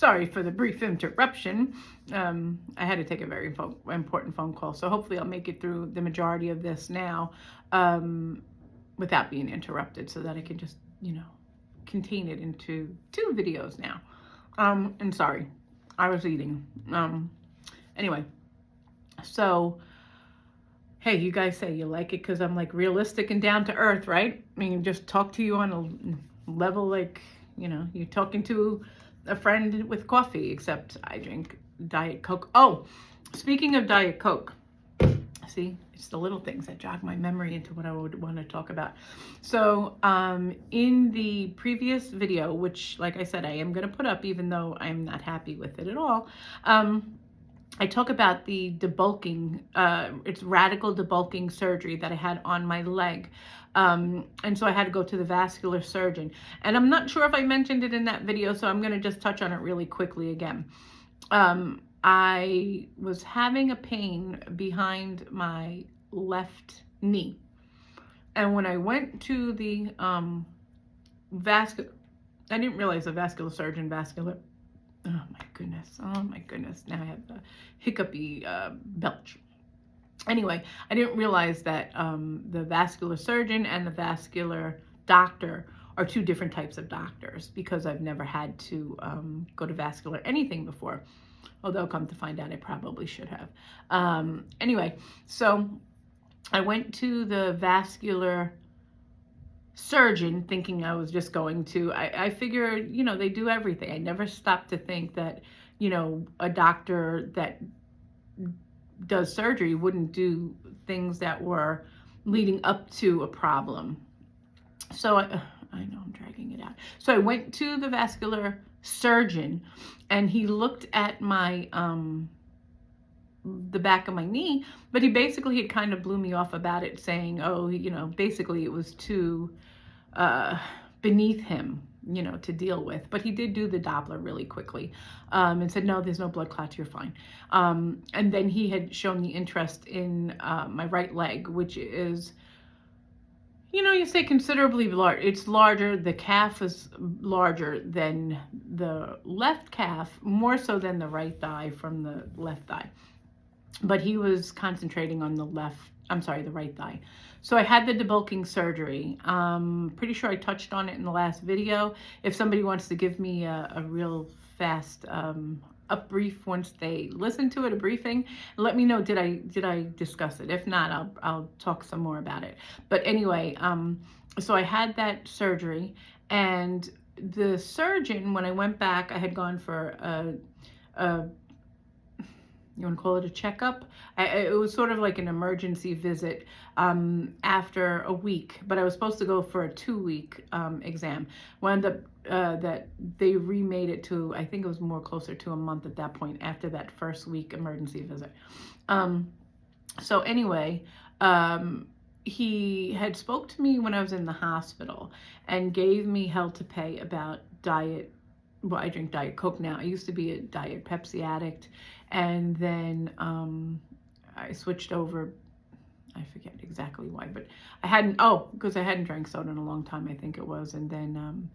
sorry for the brief interruption. I had to take a very important phone call, so hopefully I'll make it through the majority of this now without being interrupted, so that I can just, contain it into 2 videos now. And sorry, I was eating. Anyway, so hey, you guys say you like it because I'm like realistic and down to earth, right? I mean, just talk to you on a level like, you're talking to a friend with coffee, except I drink Diet Coke. Oh, speaking of Diet Coke, see, it's the little things that jog my memory into what I would want to talk about. So in the previous video, which, like I said, I am going to put up, even though I'm not happy with it at all, I talk about the debulking, it's radical debulking surgery that I had on my leg. And so I had to go to the vascular surgeon. And I'm not sure if I mentioned it in that video, so I'm going to just touch on it really quickly again. I was having a pain behind my left knee. And when I went to the vascular, I didn't realize the vascular surgeon, oh my goodness, now I have the hiccupy belch. Anyway, I didn't realize that the vascular surgeon and the vascular doctor are 2 different types of doctors, because I've never had to go to vascular anything before. Although, come to find out, I probably should have. Anyway, so I went to the vascular surgeon thinking I was just going to, I figured, they do everything. I never stopped to think that, a doctor that does surgery wouldn't do things that were leading up to a problem. So I know I'm dragging it out. So I went to the vascular surgeon, and he looked at my the back of my knee, but he basically had kind of blew me off about it, saying, oh, basically it was too beneath him, to deal with. But he did do the Doppler really quickly, and said, no, there's no blood clots, you're fine. And then he had shown the interest in my right leg, which is, you say considerably large. It's larger. The calf is larger than the left calf, more so than the right thigh from the left thigh. But he was concentrating on the right thigh. So I had the debulking surgery. Pretty sure I touched on it in the last video. If somebody wants to give me a real fast a brief once they listen to it, a briefing, let me know, did I discuss it? If not, I'll talk some more about it. But anyway, so I had that surgery, and the surgeon, when I went back, I had gone for a you want to call it a checkup? It was sort of like an emergency visit after a week, but I was supposed to go for a 2-week exam. Wound up that they remade it to, I think it was more closer to a month at that point, after that first week emergency visit. So anyway, he had spoke to me when I was in the hospital and gave me hell to pay about diet. Well, I drink Diet Coke now. I used to be a Diet Pepsi addict, and then I switched over. I forget exactly why, but because I hadn't drank soda in a long time, I think it was. And then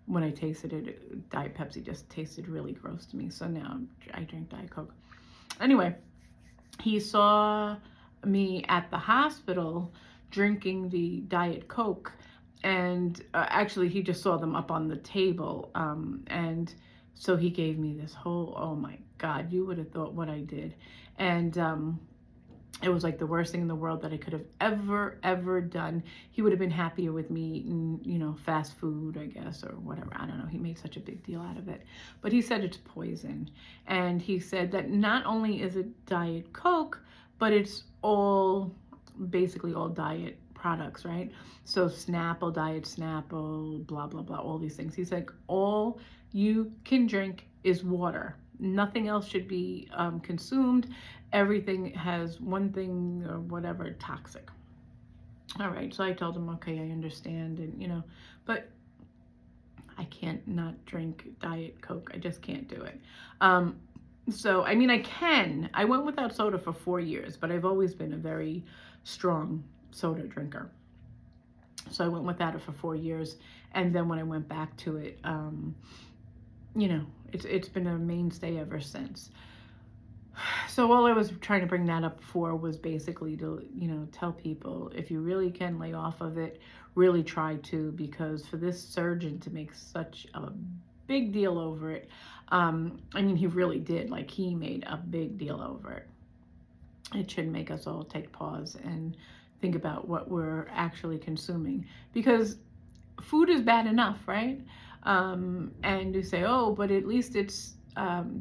when I tasted it, Diet Pepsi just tasted really gross to me. So now I drink Diet Coke. Anyway, he saw me at the hospital drinking the Diet Coke, and actually he just saw them up on the table, and so he gave me this whole, oh my God, you would have thought what I did. And it was like the worst thing in the world that I could have ever done. He would have been happier with me eating, fast food, I guess, or whatever. I don't know. He made such a big deal out of it. But he said it's poison. And he said that not only is it Diet Coke, but it's basically all diet products, right? So Snapple, Diet Snapple, blah, blah, blah, all these things. He's like, all you can drink is water. Nothing else should be consumed. Everything has one thing or whatever, toxic. All right, so I told him, okay, I understand, and but I can't not drink Diet Coke. I just can't do it. So, I mean, I can. I went without soda for 4 years, but I've always been a very strong soda drinker. So I went without it for 4 years, and then when I went back to it, you know, it's been a mainstay ever since. So all I was trying to bring that up for was basically to, tell people if you really can lay off of it, really try to, because for this surgeon to make such a big deal over it, I mean, he really did. Like, he made a big deal over it. It should make us all take pause and think about what we're actually consuming, because food is bad enough, right? And you say, oh, but at least it's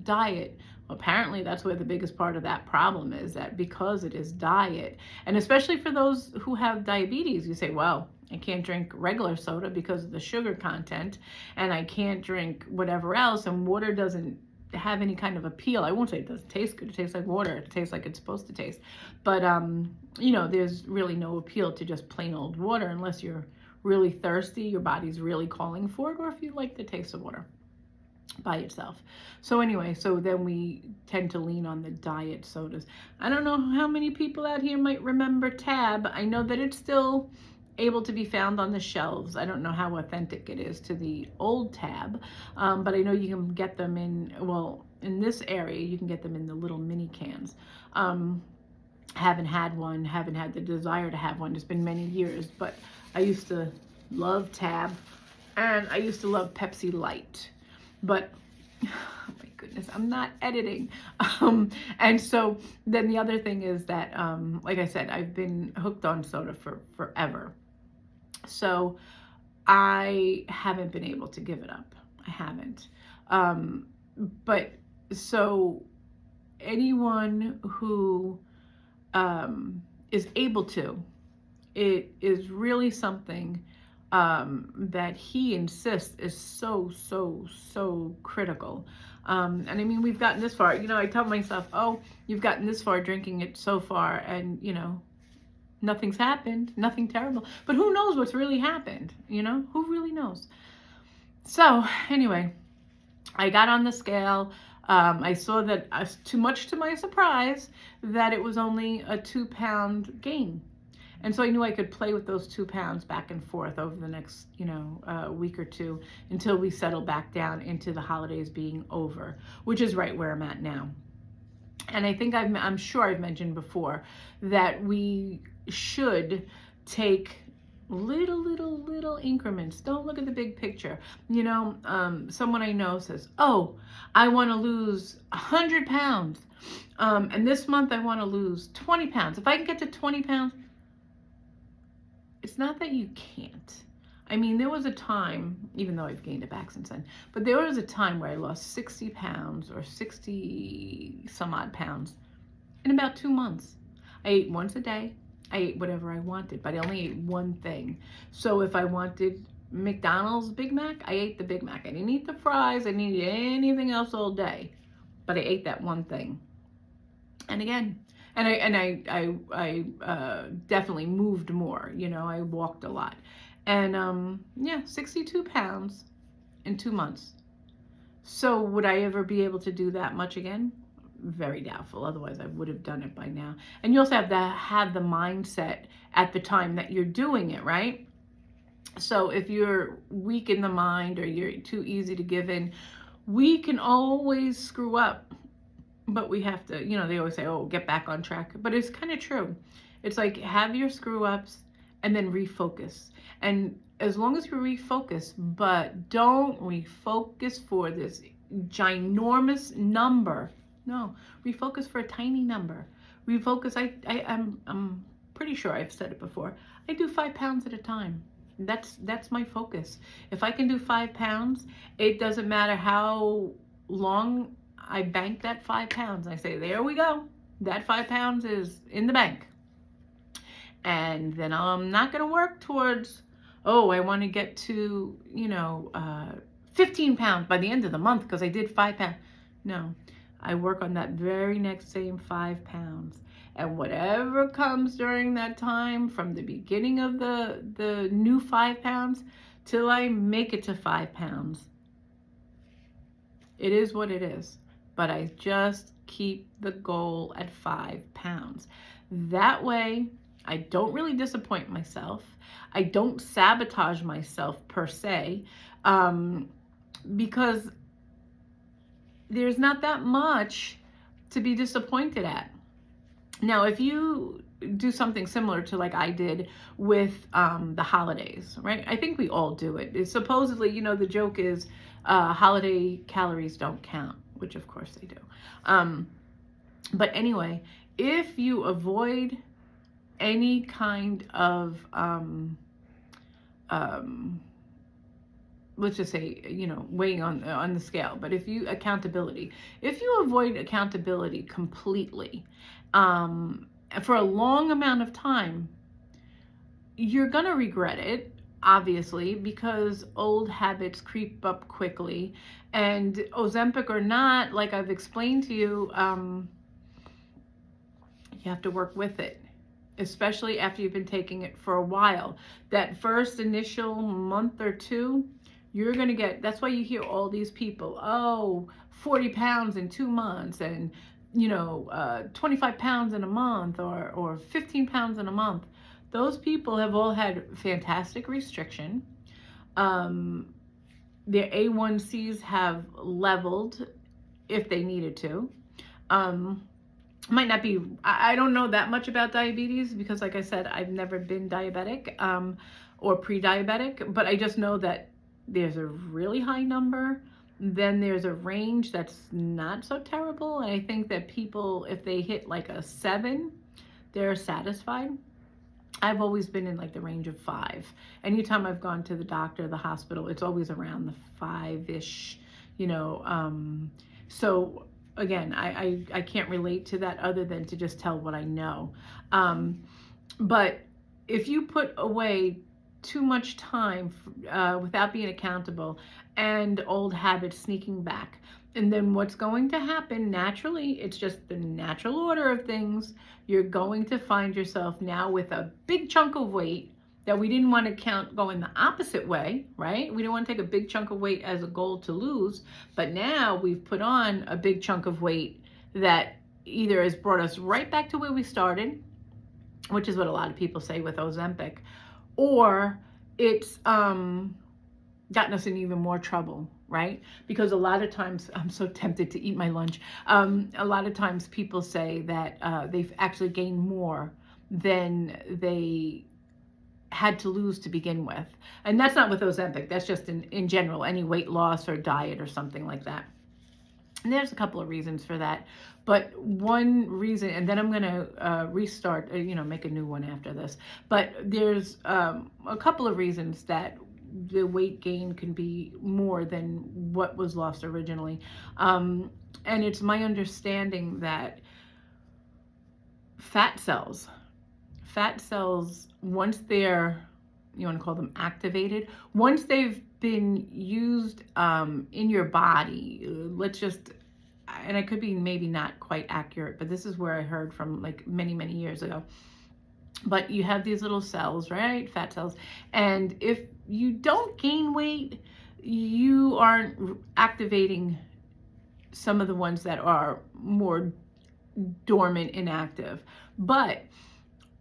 diet. Well, apparently, that's where the biggest part of that problem is, that because it is diet, and especially for those who have diabetes, you say, well, I can't drink regular soda because of the sugar content, and I can't drink whatever else, and water doesn't have any kind of appeal. I won't say it doesn't taste good. It tastes like water. It tastes like it's supposed to taste. But, there's really no appeal to just plain old water unless you're really thirsty, your body's really calling for it, or if you like the taste of water by itself. So anyway, so then we tend to lean on the diet sodas. I don't know how many people out here might remember Tab. I know that it's still able to be found on the shelves. I don't know how authentic it is to the old Tab, but I know you can get them in this area, you can get them in the little mini cans. Haven't had one, haven't had the desire to have one. It's been many years, but I used to love Tab, and I used to love Pepsi Light. But, oh my goodness, I'm not editing. And so then the other thing is that, like I said, I've been hooked on soda for forever. So I haven't been able to give it up. I haven't. But so anyone who is able to, it is really something that he insists is so critical. And I mean, we've gotten this far. I tell myself, oh, you've gotten this far drinking it so far, and nothing's happened, nothing terrible. But who knows what's really happened? Who really knows? So anyway, I got on the scale. I saw that, too much to my surprise, that it was only a 2-pound gain. And so I knew I could play with those 2 pounds back and forth over the next, week or two, until we settle back down into the holidays being over, which is right where I'm at now. And I think I'm sure I've mentioned before that we should take little increments. Don't look at the big picture. Someone I know says, oh, I want to lose 100 pounds. And this month I want to lose 20 pounds. If I can get to 20 pounds, it's not that you can't. I mean, there was a time, even though I've gained it back since then, but there was a time where I lost 60 pounds or 60 some odd pounds in about 2 months. I ate once a day. I ate whatever I wanted, but I only ate one thing. So if I wanted McDonald's Big Mac, I ate the Big Mac. I didn't eat the fries. I didn't eat anything else all day, but I ate that one thing. And again, I definitely moved more. I walked a lot, and 62 pounds in 2 months. So would I ever be able to do that much again? Very doubtful. Otherwise, I would have done it by now. And you also have to have the mindset at the time that you're doing it, right? So if you're weak in the mind, or you're too easy to give in, we can always screw up. But we have to, they always say, oh, get back on track. But it's kind of true. It's like, have your screw ups and then refocus. And as long as you refocus, but don't refocus for this ginormous number. No, refocus for a tiny number. Refocus. I'm pretty sure I've said it before. I do 5 pounds at a time. That's my focus. If I can do 5 pounds, it doesn't matter how long I bank that 5 pounds. I say, there we go. That 5 pounds is in the bank. And then I'm not going to work towards, oh, I want to get to, 15 pounds by the end of the month because I did 5 pounds. No, I work on that very next same 5 pounds. And whatever comes during that time, from the beginning of the new 5 pounds till I make it to 5 pounds, it is what it is. But I just keep the goal at 5 pounds. That way, I don't really disappoint myself. I don't sabotage myself per se, because there's not that much to be disappointed at. Now, if you do something similar to like I did with the holidays, right? I think we all do it. It's supposedly, the joke is holiday calories don't count, which of course they do. But anyway, if you avoid any kind of, let's just say, weighing on the scale, but if you avoid accountability completely, for a long amount of time, you're going to regret it, obviously, because old habits creep up quickly. And Ozempic or not, like I've explained to you, you have to work with it, especially after you've been taking it for a while. That first initial month or two, you're going to that's why you hear all these people, 40 pounds in 2 months, and 25 pounds in a month, or 15 pounds in a month. Those people have all had fantastic restriction. Their A1Cs have leveled if they needed to. Might not be, I don't know that much about diabetes because, like I said, I've never been diabetic or pre-diabetic, but I just know that there's a really high number. Then there's a range that's not so terrible. And I think that people, if they hit like a 7, they're satisfied. I've always been in like the range of 5. Anytime I've gone to the doctor, the hospital, it's always around the 5-ish, so again, I can't relate to that other than to just tell what I know. But if you put away too much time without being accountable and old habits sneaking back, and then what's going to happen naturally, it's just the natural order of things, you're going to find yourself now with a big chunk of weight that we didn't want to count going the opposite way, right? We didn't want to take a big chunk of weight as a goal to lose, but now we've put on a big chunk of weight that either has brought us right back to where we started, which is what a lot of people say with Ozempic, or it's gotten us in even more trouble, right? Because a lot of times, I'm so tempted to eat my lunch. A lot of times people say that they've actually gained more than they had to lose to begin with. And that's not with Ozempic. That's just in general, any weight loss or diet or something like that. And there's a couple of reasons for that. But one reason, and then I'm going to restart, make a new one after this. But there's a couple of reasons that the weight gain can be more than what was lost originally. And it's my understanding that fat cells, once they're, you want to call them activated, once they've been used in your body, and I could be maybe not quite accurate, but this is where I heard from like many, many years ago. But you have these little cells, right? Fat cells. And if you don't gain weight, you aren't activating some of the ones that are more dormant, inactive. But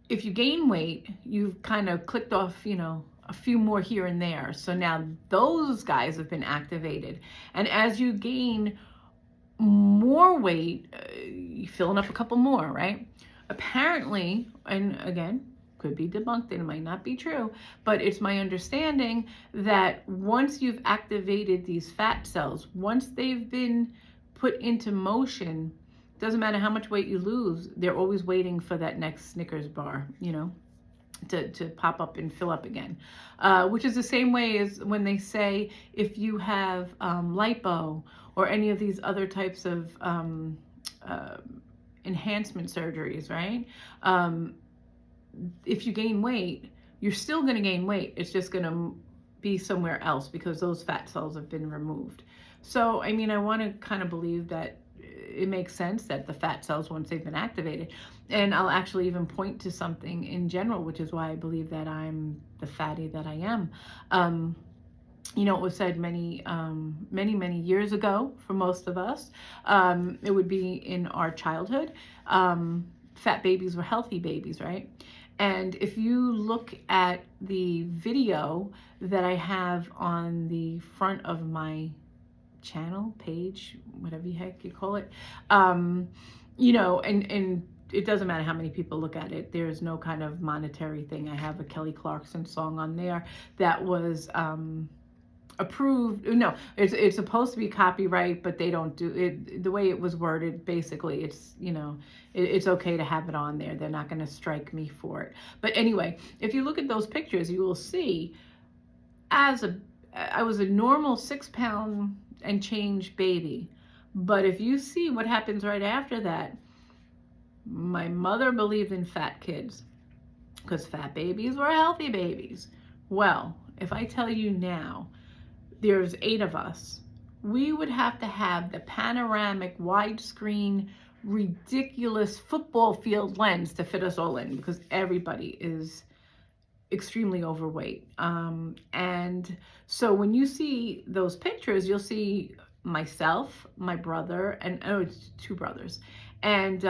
if you gain weight, you've kind of clicked off, a few more here and there. So now those guys have been activated. And as you gain more weight, you're filling up a couple more, right? Apparently, and again, could be debunked and it might not be true, but it's my understanding that once you've activated these fat cells, once they've been put into motion, doesn't matter how much weight you lose, they're always waiting for that next Snickers bar, to pop up and fill up again. Which is the same way as when they say if you have lipo or any of these other types of enhancement surgeries, right? If you gain weight, you're still going to gain weight. It's just going to be somewhere else because those fat cells have been removed. So, I want to kind of believe that it makes sense that the fat cells, once they've been activated, and I'll actually even point to something in general, which is why I believe that I'm the fatty that I am. It was said many years ago for most of us. It would be in our childhood. Fat babies were healthy babies, right? And if you look at the video that I have on the front of my channel, page, whatever the heck you call it. And it doesn't matter how many people look at it. There's no kind of monetary thing. I have a Kelly Clarkson song on there that was approved. No, it's supposed to be copyright, but they don't do it the way it was worded. Basically, it's okay to have it on there. They're not going to strike me for it. But anyway, if you look at those pictures, you will see I was a normal 6 pound and change baby. But if you see what happens right after that, my mother believed in fat kids because fat babies were healthy babies. Well, if I tell you now, there's 8 of us, we would have to have the panoramic, widescreen, ridiculous football field lens to fit us all in because everybody is extremely overweight. And so when you see those pictures, you'll see myself, my brother, and it's 2 brothers. And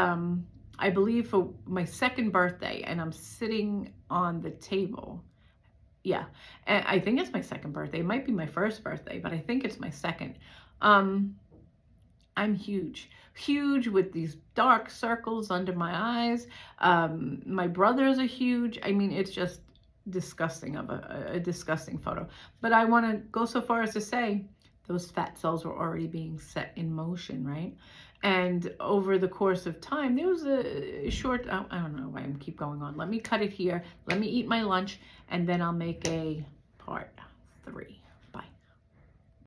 I believe for my 2nd birthday, and I'm sitting on the table. Yeah, and I think it's my 2nd birthday. It might be my 1st birthday, but I think it's my 2nd. I'm huge with these dark circles under my eyes. My brothers are huge. I mean, it's just disgusting of a disgusting photo. But I want to go so far as to say those fat cells were already being set in motion, right? And over the course of time, there was a short, I don't know why I keep going on. Let me cut it here. Let me eat my lunch, and then I'll make a part 3.